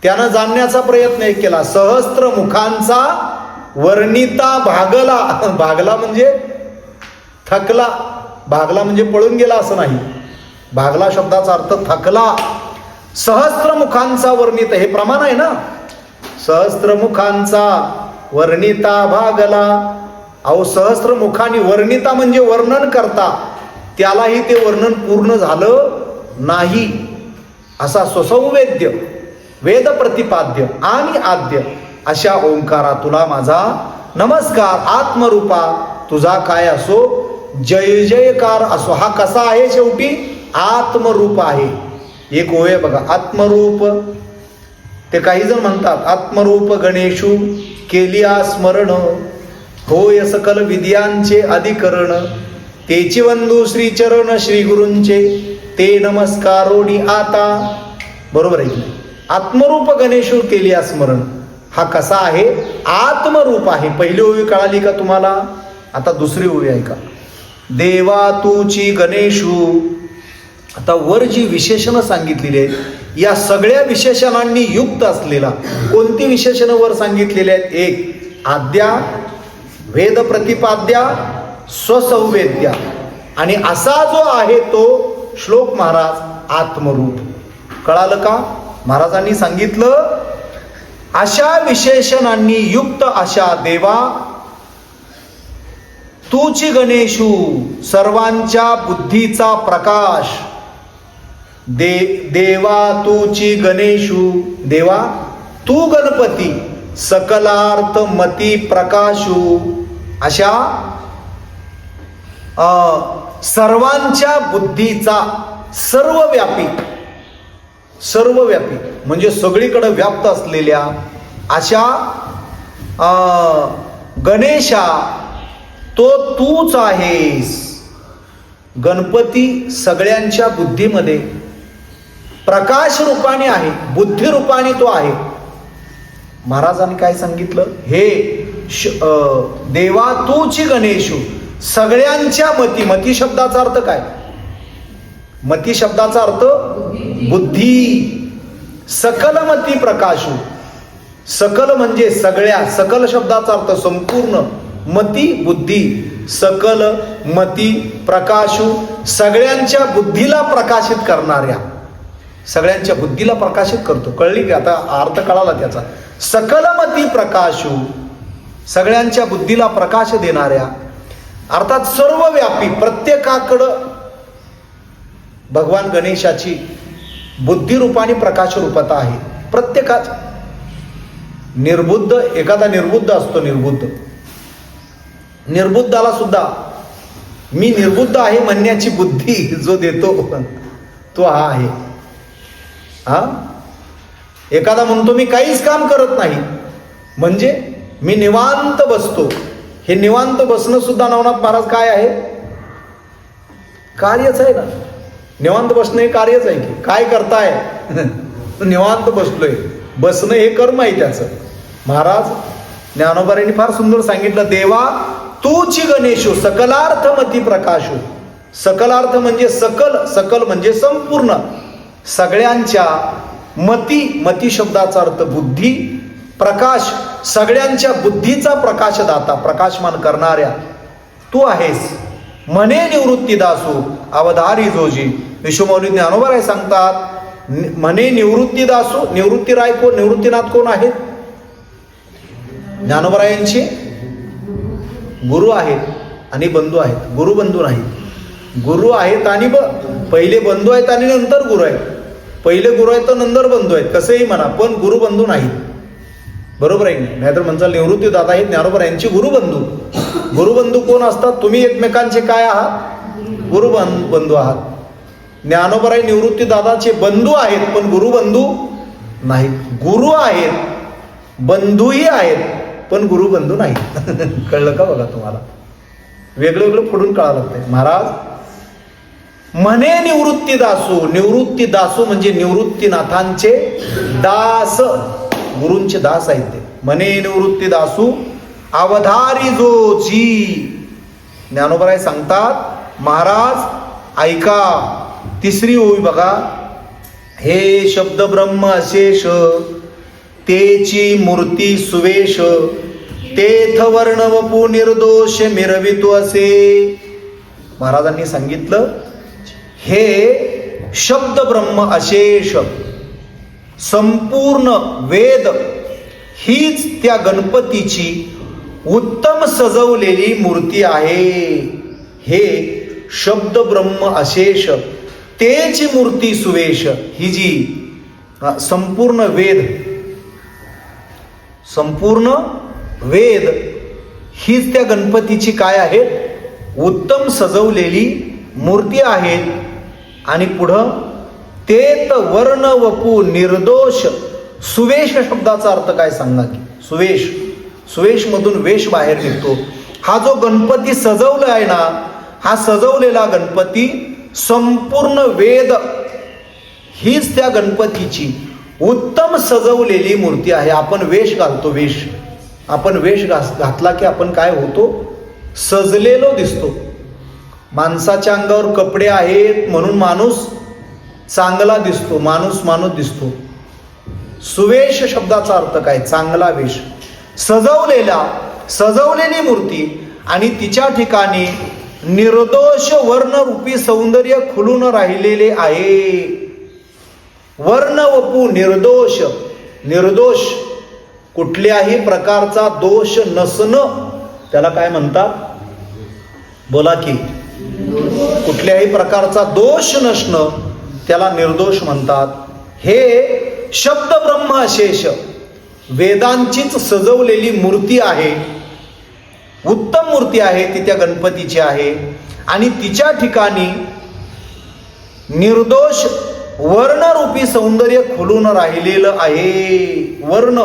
त्यानं जाणण्याचा प्रयत्न केला. सहस्त्र मुखांचा वर्णिता भागला. भागला म्हणजे थकला, भागला म्हणजे पळून गेला असं नाही. भागला शब्दाचा अर्थ थकला. सहस्त्र मुखांचा वर्णित, हे प्रमाण आहे ना. सहस्त्र मुखांचा वर्णिता भागला. अहो सहस्त्र मुखांनी वर्णिता म्हणजे वर्णन करता, त्यालाही ते वर्णन पूर्ण झालं नाही. असा सुसंवेद्य वेद प्रतिपाद्य आणि आद्य अशा ओंकारा तुला माझा नमस्कार. आत्मरूपा तुझा काय असो जय जयकार असो. हा कसा आहे? शेवटी आत्मरूप आहे. एक ओळ बघा, आत्मरूप. ते काही जण म्हणतात आत्मरूप गणेशू केलिया स्मरण, होय सकल विद्यांचे अधिकरण, तेची वंदू श्रीचरण श्री गुरूंचे, ते नमस्कारोडी आता. बरोबर आहे की नाही? आत्मरूप गणेशू केलिया स्मरण हा कसा आहे? आत्मरूप आहे. पहिली ओवी कळाली का तुम्हाला? आता दुसरी ओवी आहे का? देवा तूची गणेशू. आता वर जी विशेषणं सांगितलेली आहेत, या सगळ्या विशेषणांनी युक्त असलेला, कोणती विशेषणं वर सांगितलेली आहेत? एक आद्या, वेद प्रतिपाद्या, स्वसंवेद्या, आणि असा जो आहे तो श्लोक महाराज आत्मरूप. कळालं का? महाराजांनी सांगितलं अशा विशेषणांनी युक्त अशा देवा तूची गणेशू, सर्वांच्या बुद्धीचा प्रकाश. देवा तूची गणेशू, देवा तू गणपती, सकलार्थ मती प्रकाशू. अशा सर्वांच्या बुद्धीचा, सर्वव्यापी, सर्वव्यापी म्हणजे सगळीकडे व्याप्त असलेल्या अशा गणेशा तो तूच आहेस. गणपती सगळ्यांच्या बुद्धीमध्ये प्रकाश रूपाने आहे, बुद्धी रूपाने तो आहे. महाराजांनी काय सांगितलं? हे देवा तूची गणेशू, सगळ्यांच्या मती. मती शब्दाचा अर्थ काय? मती शब्दाचा अर्थ बुद्धी. सकल मती प्रकाशू. सकल म्हणजे सगळ्या, सकल शब्दाचा अर्थ संपूर्ण, मती बुद्धी, सकल मती प्रकाशू, सगळ्यांच्या बुद्धीला प्रकाशित करणाऱ्या, सगळ्यांच्या बुद्धीला प्रकाशित करतो. कळली की आता अर्थ कळाला त्याचा? सकल मती प्रकाशू, सगळ्यांच्या बुद्धीला प्रकाश देणाऱ्या, अर्थात सर्वव्यापी. प्रत्येकाकडं भगवान गणेशाची बुद्धी रूपाने प्रकाश रूपता आहे. प्रत्येकाच निर्बुद्ध, एखादा निर्बुद्ध असतो, निर्बुद्ध, निर्बुद्धाला सुद्धा मी निर्बुद्ध आहे म्हणण्याची बुद्धी जो देतो तो हा आहे. हा एखादा म्हणतो मी काहीच काम करत नाही, म्हणजे मी निवांत बसतो. हे निवांत बसणं सुद्धा नवनाथ महाराज काय आहे? कार्यच आहे ना. निवांत बसणं हे कार्यच आहे की. काय करताय? निवांत बसलोय. बसणं हे कर्म आहे त्याचं. महाराज ज्ञानोबांनी फार सुंदर सांगितलं, देवा तूची गणेशू, सकलार्थ मती प्रकाशू. सकलार्थ म्हणजे सकल, सकल म्हणजे संपूर्ण, सगळ्यांच्या मती, मती शब्दाचा अर्थ बुद्धी, प्रकाश, सगळ्यांच्या बुद्धीचा प्रकाशदाता, प्रकाशमान करणाऱ्या तू आहेस. म्हणे निवृत्ती दासू अवधारी जोजी. विश्वमौली ज्ञानोबा सांगतात म्हणे निवृत्ती दासू. निवृत्तीराय कोण? निवृत्तीनाथ कोण आहेत? ज्ञानोबरायांचे गुरु आहेत आणि बंधू आहेत. गुरु बंधू नाहीत. गुरु आहेत आणि पहिले बंधू आहेत आणि नंतर गुरु आहेत. पहिले गुरु आहेत तर नंतर बंधू आहेत, कसंही म्हणा, पण गुरु बंधू नाहीत. बरोबर आहे की नाहीतर म्हणता निवृत्ती दादा आहेत ज्ञानोबा यांची गुरुबंधू. गुरुबंधू कोण असतात? तुम्ही एकमेकांचे काय आहात? गुरुबंधू आहात. ज्ञानोबराय निवृत्ती दादाचे बंधू आहेत पण गुरुबंधू नाहीत. गुरु आहेत, बंधूही आहेत पण गुरुबंधू नाहीत. कळलं का? बघा तुम्हाला वेगळं वेगळं फोडून कळायला लागतंय. महाराज म्हणे निवृत्ती दासू. निवृत्ती दासू म्हणजे निवृत्तीनाथांचे दास, गुरूंचे दास आहेत ते. म्हणे निवृत्ती दासू अवधारी जोची. ज्ञानोबराय सांगतात महाराज ऐका, तिसरी ओवी बघा. हे शब्द ब्रह्म अशेष तेची मूर्ती सुवेश, तेथ वर्ण वपू निर्दोष मिरवितो असे. महाराजांनी सांगितलं हे शब्द ब्रह्म अशेष संपूर्ण वेद हीच त्या गणपतीची उत्तम सजवलेली मूर्ती आहे. हे शब्द ब्रह्म अशेष तेची मूर्ती सुवेश, ही जी संपूर्ण वेद हीच त्या गणपतीची काय आहे, उत्तम सजवलेली मूर्ती आहे. आणि पुढं तेत वर्ण वपू निर्दोष, सुवेश शब्दाचा अर्थ काय सांगा की. सुवेश मधून वेश बाहेर निघतो. हा जो गणपती सजवला आहे ना, हा सजवलेला गणपती संपूर्ण वेद हीच त्या गणपतीची उत्तम सजवलेली मूर्ती आहे. आपण वेश घालतो, आपण वेश घातला की आपण काय होतो, सजलेलो दिसतो. माणसाच्या अंगावर कपडे आहेत म्हणून माणूस चांगला दिसतो, माणूस दिसतो. सुवेश शब्दाचा अर्थ काय, चांगला वेश, सजवलेली मूर्ती. आणि तिच्या ठिकाणी निर्दोष वर्णरूपी सौंदर्य खुलून राहिलेले आहे. वर्ण वपू निर्दोष कुठल्याही प्रकारचा दोष नसणं त्याला काय म्हणतात, बोला की. कुठल्याही प्रकारचा दोष नसणं त्याला निर्दोष म्हणतात. हे शब्द ब्रह्म अशेष वेदांचीच सजवलेली मूर्ती आहे, उत्तम मूर्ती आहे ती त्या गणपतीची आहे. आणि तिच्या ठिकाणी निर्दोष वर्णरूपी सौंदर्य खुलून राहिलेलं आहे. वर्ण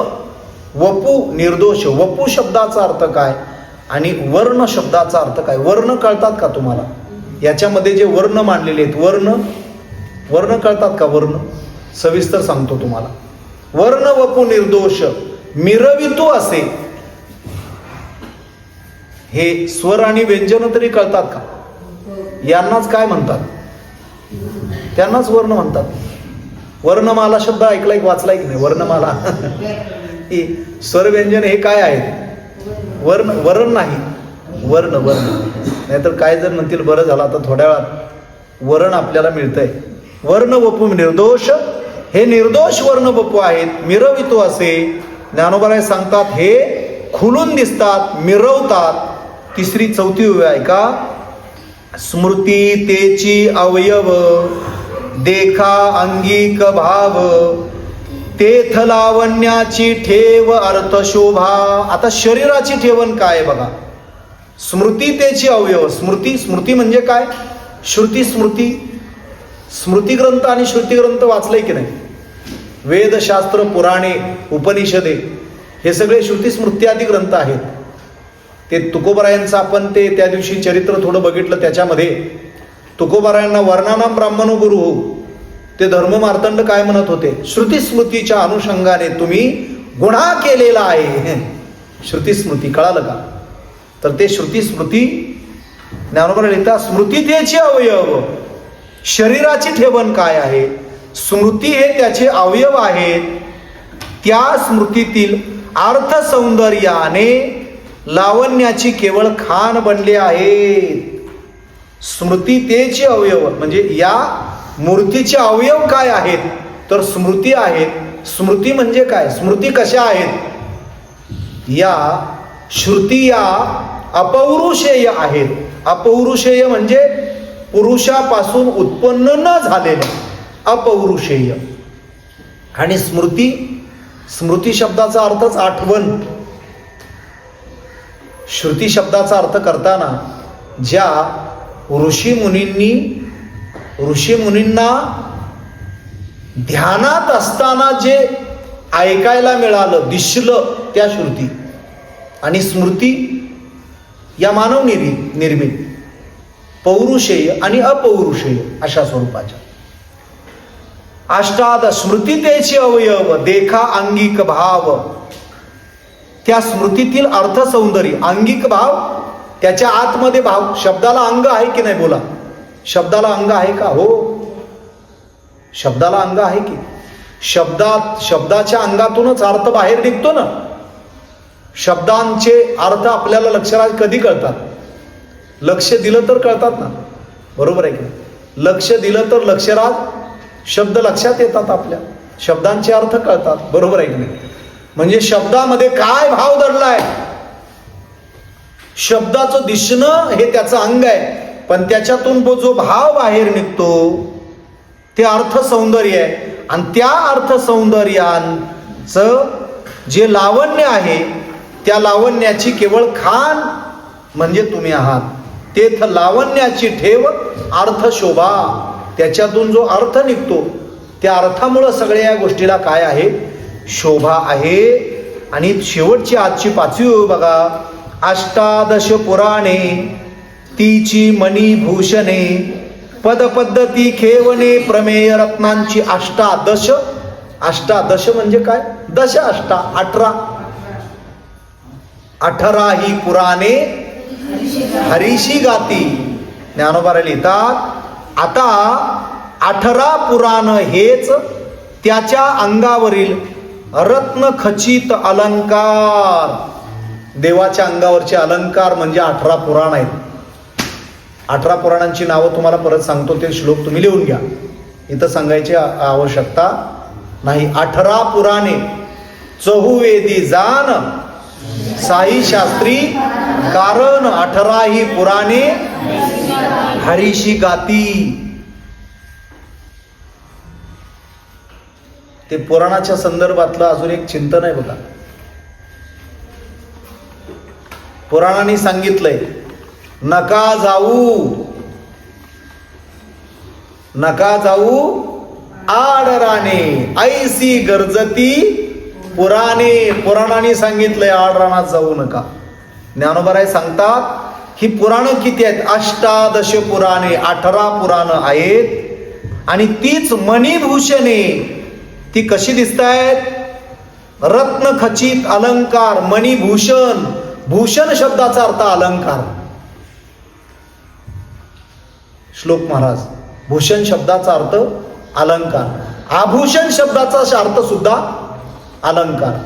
वपू निर्दोष, वपू शब्दाचा अर्थ काय आणि वर्ण शब्दाचा अर्थ काय. वर्ण कळतात का तुम्हाला, याच्यामध्ये जे वर्ण मांडलेले आहेत, वर्ण कळतात का. वर्ण सविस्तर सांगतो तुम्हाला. वर्ण वपू निर्दोष मिरवितो असे, हे स्वर आणि व्यंजन तरी कळतात का, यांनाच काय म्हणतात, त्यांनाच वर्ण म्हणतात. वर्णमाला शब्द ऐकलाय वाचलाय की नाही, वर्णमाला. स्वर व्यंजन हे काय आहेत, वर्ण नाही, वर्ण. नाहीतर काय जर म्हणतील बरं झालं आता थोड्या वेळात वर्ण आपल्याला मिळतंय. वर्ण वपू निर्दोष, हे निर्दोष वर्ण वपू आहेत. मिरवितो असे ज्ञानोबराय सांगतात, हे खुलून दिसतात, मिरवतात. चौथी उभी आहे का. स्मृती तेची अवयव, देखा अंगिक भाव, तेथ लावण्याची ठेव अर्थ शोभा. आता शरीराची ठेवण काय बघा. स्मृती तेची अवयव, स्मृती म्हणजे काय, श्रुती स्मृती. स्मृती ग्रंथ आणि श्रुती ग्रंथ वाचलंय की नाही. वेदशास्त्र, पुराणे, उपनिषदे हे सगळे श्रुती स्मृती आदी ग्रंथ आहेत. ते तुकोबारायांचं आपण ते त्या दिवशी चरित्र थोडं बघितलं. त्याच्यामध्ये तुकोबारायांना वर्णानाम ब्राह्मणो गुरु, ते धर्ममार्तंड काय म्हणत होते, श्रुती स्मृतीच्या अनुषंगाने तुम्ही गुन्हा केलेला आहे. श्रुती स्मृती कळालं का. तर ते श्रुती स्मृती ज्ञानोबा लिहितात, स्मृती त्याचे अवयव, शरीराची ठेवण काय आहे. स्मृती हे त्याचे अवयव आहेत. त्या स्मृतीतील अर्थ सौंदर्याने लावण्याची केवळ खान बनले आहेत. स्मृती तेचे अवयव म्हणजे या मूर्तीचे अवयव काय आहेत, तर स्मृती आहेत. स्मृती म्हणजे काय, स्मृती कशा आहेत, या श्रुती या अपौरुषेय आहेत. अपौरुषेय म्हणजे पुरुषापासून उत्पन्न न झालेले, अपौरुषेय. आणि स्मृती शब्दाचा अर्थच आठवण. श्रुती शब्दाचा अर्थ करताना ज्या ऋषीमुनींना ध्यानात असताना जे ऐकायला मिळालं, दिसलं, त्या श्रुती. आणि स्मृती या मानव निर्मित पौरुषेय आणि अपौरुषेय अशा स्वरूपाच्या. अष्टाद स्मृती तेचे अवयव, देखा अंगिक भाव. त्या स्मृतीतील अर्थ सौंदर्य, अंगिक भाव, त्याच्या आतमध्ये भाव. शब्दाला अंग आहे की नाही, बोला. शब्दाला अंग आहे का, हो शब्दाला अंग आहे की. शब्दाच्या अंगातूनच अर्थ बाहेर निघतो ना. शब्दांचे अर्थ आपल्याला लक्षराज कधी कळतात? लक्ष दिलं तर कळतात ना, बरोबर आहे की? लक्ष दिलं तर लक्षराज शब्द लक्षात येतात, आपल्या शब्दांचे अर्थ कळतात, बरोबर आहे की नाही? म्हणजे शब्दामध्ये काय भाव दडलाय, शब्दाचं दिसणं हे त्याचं अंग आहे, पण त्याच्यातून जो भाव बाहेर निघतो ते अर्थ सौंदर्य आहे. आणि त्या अर्थ सौंदर्यांचं जे लावण्य आहे त्या लावण्याची केवळ खान म्हणजे तुम्ही आहात. तेथ लावण्याची ठेव अर्थ शोभा. त्याच्यातून जो अर्थ निघतो त्या अर्थामुळं सगळ्या या गोष्टीला काय आहे? शोभा आहे. आणि शेवटची आजची 5वी ओळ बघा. अष्टादश पुराणे तीची मणिभूषणे पदपद्धती खेवणे प्रमेय रत्नांची अष्टादश. अष्टादश म्हणजे काय? दश अष्टा 18. 18 ही पुराणे हरीशी गाती. ज्ञानोबा लिहितात आता 18 पुराण हेच त्याच्या अंगावरील रत्न खचित अलंकार. देवाच्या अंगावरचे अलंकार म्हणजे 18 पुराण आहेत. 18 पुराणांची नावं तुम्हाला परत सांगतो, ते श्लोक तुम्ही लिहून घ्या, इथं सांगायची आवश्यकता नाही. 18 पुराणे चहुवेदी जान साई शास्त्री कारण 18 ही पुराणे हरीशी गाती. ते पुराणाच्या संदर्भातलं अजून एक चिंतन आहे बघा. पुराणांनी सांगितलंय नका जाऊ आडराणे ऐसी गरजती पुराणे. पुराणांनी सांगितलंय आडराणात जाऊ नका. ज्ञानोबा सांगतात ही पुराणं किती आहेत? अष्टादश पुराणे, 18 पुराणं आहेत. आणि तीच मणिभूषणे, ती कशी दिसत आहेत? रत्न खचित अलंकार. मणिभूषण, भूषण शब्दाचा अर्थ अलंकार. श्लोक महाराज, भूषण शब्दाचा अर्थ अलंकार. आभूषण शब्दाचा अर्थ सुद्धा अलंकार.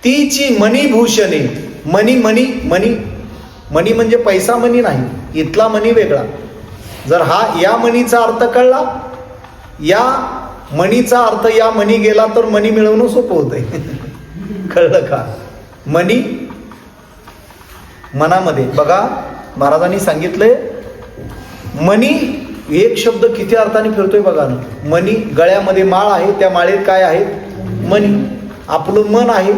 तीची मणिभूषणे. मणी मणी मणी मणी म्हणजे पैसा मणी नाही, इथला मणी वेगळा. जर हा या मणीचा अर्थ कळला, या मणीचा अर्थ या मणी गेला तर मणी मिळवणं सोपं होतंय. कळलं का? मणी मनामध्ये. बघा महाराजांनी सांगितलंय मणी एक शब्द किती अर्थाने फिरतोय बघा ना. मणी, गळ्यामध्ये माळ आहे, त्या माळेत काय आहे? मणी. आपलं मन आहे,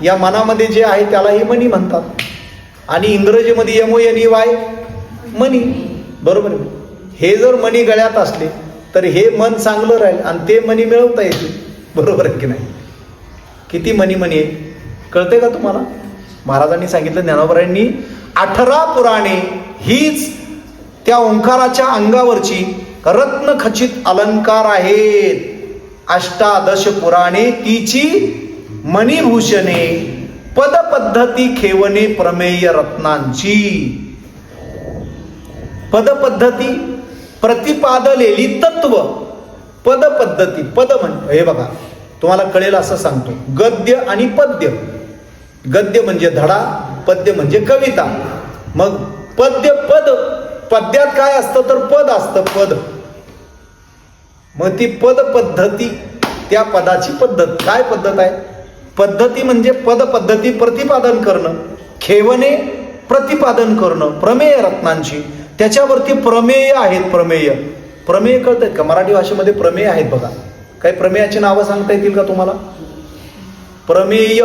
या मनामध्ये जे आहे त्याला हे मणी म्हणतात. आणि इंग्रजीमध्ये MONEY मनी, बरोबर. हे जर मणी गळ्यात असले तर हे मन चांगलं राहील आणि ते मणी मिळवता येतील, बरोबर आहे की नाही? किती मणी मणी आहे कळते का तुम्हाला? महाराजांनी सांगितलं, ज्ञानोबरांनी 18 पुराणे हीच त्या ओंकाराच्या अंगावरची रत्न खचित अलंकार आहेत. अष्टादश पुराणे तीची मणिभूषणे पदपद्धती खेवणे प्रमेय रत्नांची. पदपद्धती प्रतिपादलेली तत्व. पदपद्धती, पद म्हणजे हे बघा तुम्हाला कळेल असं सांगतो. गद्य आणि पद्य. गद्य म्हणजे धडा, पद्य म्हणजे कविता. मग पद्य, पद, पद्यात काय असतं तर पद असतं, पद. मग ती पद पद्धती, त्या पदाची पद्धत. काय पद्धत आहे? पद्धती म्हणजे पद पद्धती प्रतिपादन करणं, खेवणे प्रतिपादन करणं प्रमेय रत्नांची. त्याच्यावरती प्रमेय आहेत. प्रमेय, प्रमेय कळत आहेत का? मराठी भाषेमध्ये प्रमेय आहेत बघा. काही प्रमेयाची नावं सांगता येतील का तुम्हाला? प्रमेय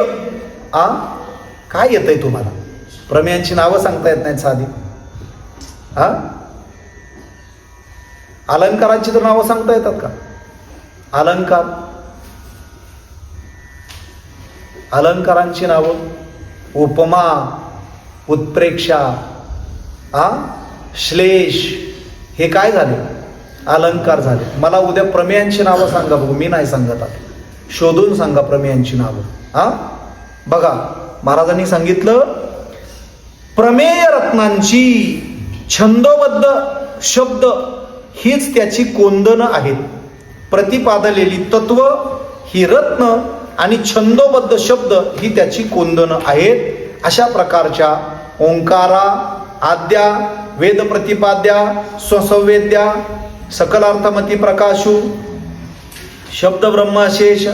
काय येत आहे तुम्हाला? प्रमेयांची नावं सांगता येत नाहीत साधी. अलंकारांची तर नावं सांगता येतात का? अलंकार, अलंकारांची नावं, उपमा, उत्प्रेक्षा, श्लेष, हे काय झाले? अलंकार झाले. मला उद्या प्रमेयांची नावं सांगा बघू. मी नाही सांगत आता, शोधून सांगा प्रमेयांची नावं. बघा महाराजांनी सांगितलं प्रमेय रत्नांची छंदोबद्ध शब्द हीच त्याची कोंदणं आहेत. प्रतिपादलेली तत्व ही रत्न आणि छंदोबद्ध शब्द ही त्याची कोंदणं आहेत. अशा प्रकारच्या ओंकारा, आद्या, वेद प्रतिपाद्या, स्वसंवेद्या, सकलार्थमती प्रकाशू, शब्द ब्रह्माशेष,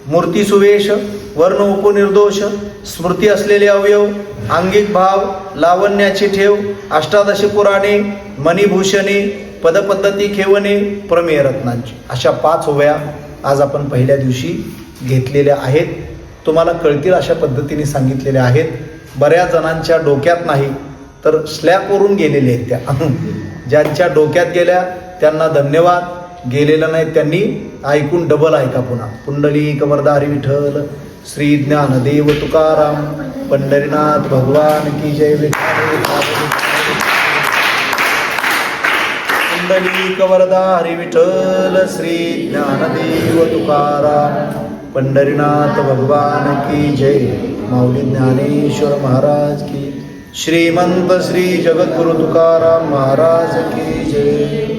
मूर्ती सुवेश, वर्ण उपनिर्दोष, स्मृती असलेले अवयव, आंगिक भाव, लावण्याची ठेव, अष्टादश पुराणे, मणिभूषणे, पदपद्धती खेवणे, प्रमेय रत्नांची, अशा 5 ओव्या आज आपण पहिल्या दिवशी घेतलेल्या आहेत. तुम्हाला कळतील अशा पद्धतीने सांगितलेल्या आहेत. बऱ्याच जणांच्या डोक्यात नाही तर स्लॅबवरून गेलेले आहेत त्या. ज्यांच्या डोक्यात गेल्या त्यांना धन्यवाद, गेलेलं नाही त्यांनी ऐकून डबल ऐका पुन्हा. पुंडलिक वरदारी विठ्ठल श्री ज्ञानदेव तुकाराम पंढरीनाथ भगवान की जय. पुंडलिक वरदारी विठ्ठल श्री ज्ञानदेव तुकाराम पंढरीनाथ भगवान की जय. माऊली ज्ञानेश्वर महाराज की, श्रीमंत श्री जगद्गुरु तुकाराम महाराज की जय.